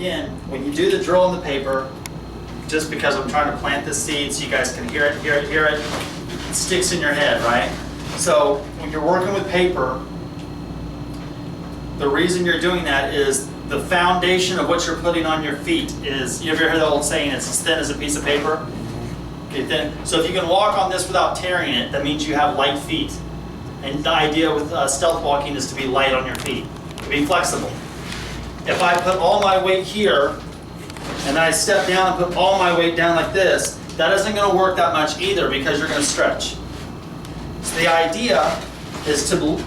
again, when you do the drill on the paper, just because I'm trying to plant the seed so you guys can hear it, it sticks in your head, right? So when you're working with paper, the reason you're doing that is the foundation of what you're putting on your feet is, you ever hear the old saying, it's as thin as a piece of paper? Okay, thin. So if you can walk on this without tearing it, that means you have light feet. And the idea with stealth walking is to be light on your feet, to be flexible. If I put all my weight here, and I step down and put all my weight down like this, that isn't going to work that much either because you're going to stretch. So the idea is to,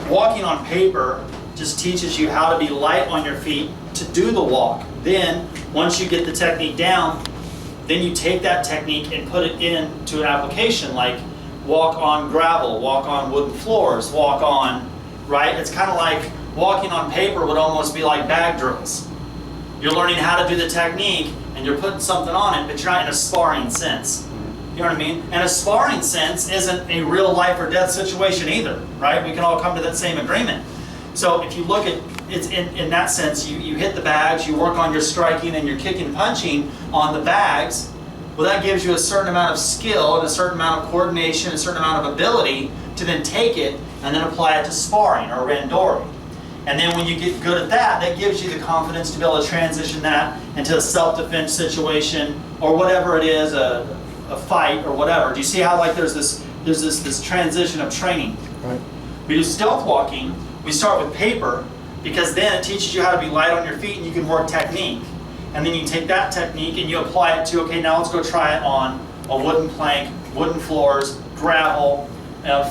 walking on paper just teaches you how to be light on your feet to do the walk. Then, once you get the technique down, then you take that technique and put it into an application like walk on gravel, walk on wooden floors, walk on, right? It's kind of like walking on paper would almost be like bag drills. You're learning how to do the technique and you're putting something on it, but you're not in a sparring sense. You know what I mean? And a sparring sense isn't a real life or death situation either, right? We can all come to that same agreement. So if you look at it's in that sense, you hit the bags, you work on your striking and your kicking and punching on the bags. Well, that gives you a certain amount of skill and a certain amount of coordination, a certain amount of ability to then take it and then apply it to sparring or randori. And then when you get good at that, that gives you the confidence to be able to transition that into a self-defense situation or whatever it is, a fight or whatever. Do you see how like there's this transition of training? Right. We do stealth walking. We start with paper because then it teaches you how to be light on your feet and you can work technique. And then you take that technique and you apply it to, okay, now let's go try it on a wooden plank, wooden floors, gravel,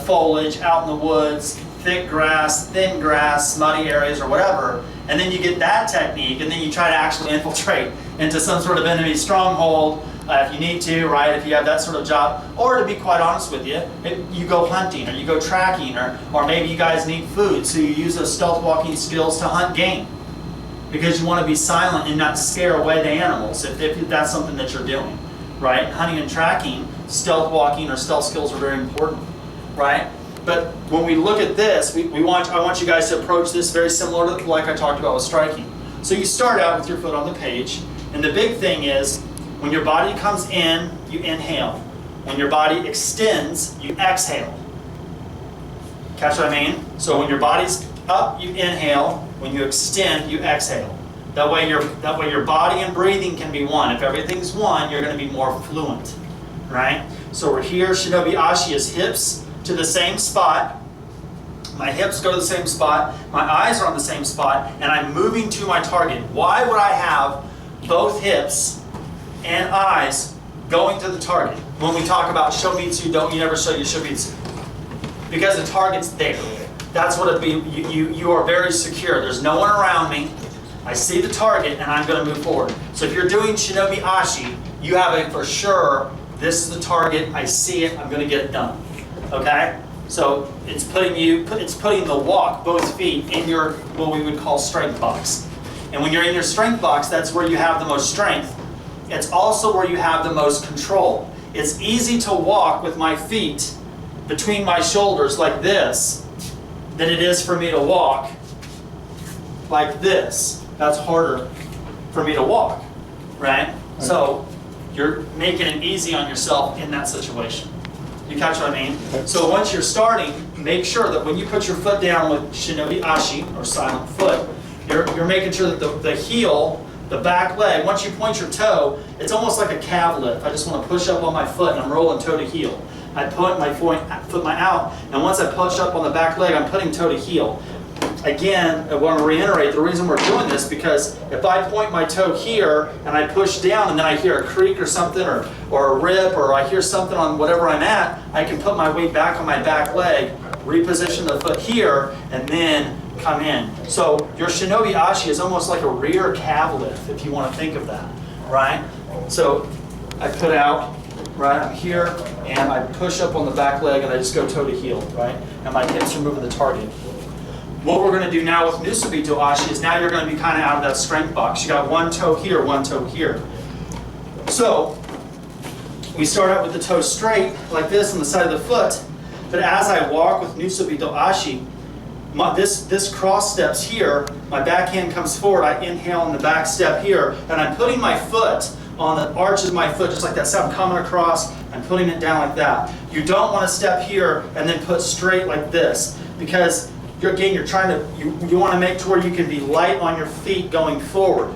foliage, out in the woods, thick grass, thin grass, muddy areas or whatever. And then you get that technique and then you try to actually infiltrate into some sort of enemy stronghold if you need to, right, if you have that sort of job. Or to be quite honest with you, you go hunting or you go tracking or maybe you guys need food, so you use those stealth walking skills to hunt game. Because you want to be silent and not scare away the animals if that's something that you're doing, right? Hunting and tracking, stealth walking or stealth skills are very important, right? But when we look at this, I want you guys to approach this very similar to like I talked about with striking. So you start out with your foot on the page, and the big thing is when your body comes in, you inhale. When your body extends, you exhale. Catch what I mean? So when your body's up, you inhale. When you extend, you exhale. That way your body and breathing can be one. If everything's one, you're going to be more fluent, right? So we're here. Shinobijutsu is hips to the same spot. My hips go to the same spot. My eyes are on the same spot, and I'm moving to my target. Why would I have both hips and eyes going to the target? When we talk about Shobitsu, you never show your Shobitsu. Because the target's there. That's what it'd be. You are very secure. There's no one around me. I see the target and I'm going to move forward. So if you're doing Shinobijutsu, you have it for sure. This is the target. I see it. I'm going to get it done. Okay? So it's putting the walk, both feet, in your what we would call strength box. And when you're in your strength box, that's where you have the most strength. It's also where you have the most control. It's easy to walk with my feet between my shoulders like this than it is for me to walk like this. That's harder for me to walk, right? So you're making it easy on yourself in that situation. You catch what I mean? So once you're starting, make sure that when you put your foot down with Shinobijutsu, or silent foot, you're making sure that the heel, the back leg, once you point your toe, it's almost like a calf lift. I just want to push up on my foot and I'm rolling toe to heel. I point my foot out, and once I push up on the back leg, I'm putting toe to heel. Again, I want to reiterate the reason we're doing this, because if I point my toe here and I push down and then I hear a creak or something or a rip or I hear something on whatever I'm at, I can put my weight back on my back leg, reposition the foot here, and then come in. So your Shinobijutsu is almost like a rear calf lift, if you want to think of that, right? So I put out, right, I'm here, and I push up on the back leg and I just go toe to heel, right? And my hips are moving the target. What we're going to do now with Ninjutsu is now you're going to be kind of out of that strength box. You got one toe here, one toe here. So we start out with the toe straight like this on the side of the foot, but as I walk with Ninjutsu, this cross steps here, my backhand comes forward, I inhale in the back step here, and I'm putting my foot on the arches of my foot, just like that. So I'm coming across, I'm putting it down like that. You don't want to step here and then put straight like this, because you're trying to, you want to make to where you can be light on your feet going forward.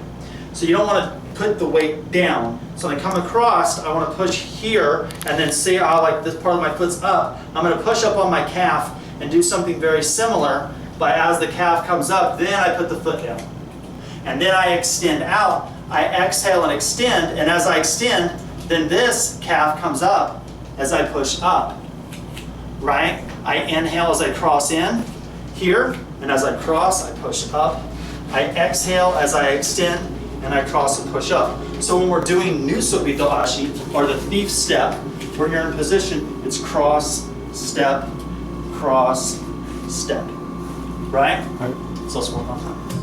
So you don't want to put the weight down. So when I come across, I want to push here, and then see how like this part of my foot's up. I'm going to push up on my calf and do something very similar, but as the calf comes up, then I put the foot down. And then I extend out, I exhale and extend, and as I extend, then this calf comes up as I push up, right? I inhale as I cross in here, and as I cross, I push up. I exhale as I extend, and I cross and push up. So when we're doing Nusobi Doashi, or the thief step, when you're in position, it's cross, step, right? So let's work on that.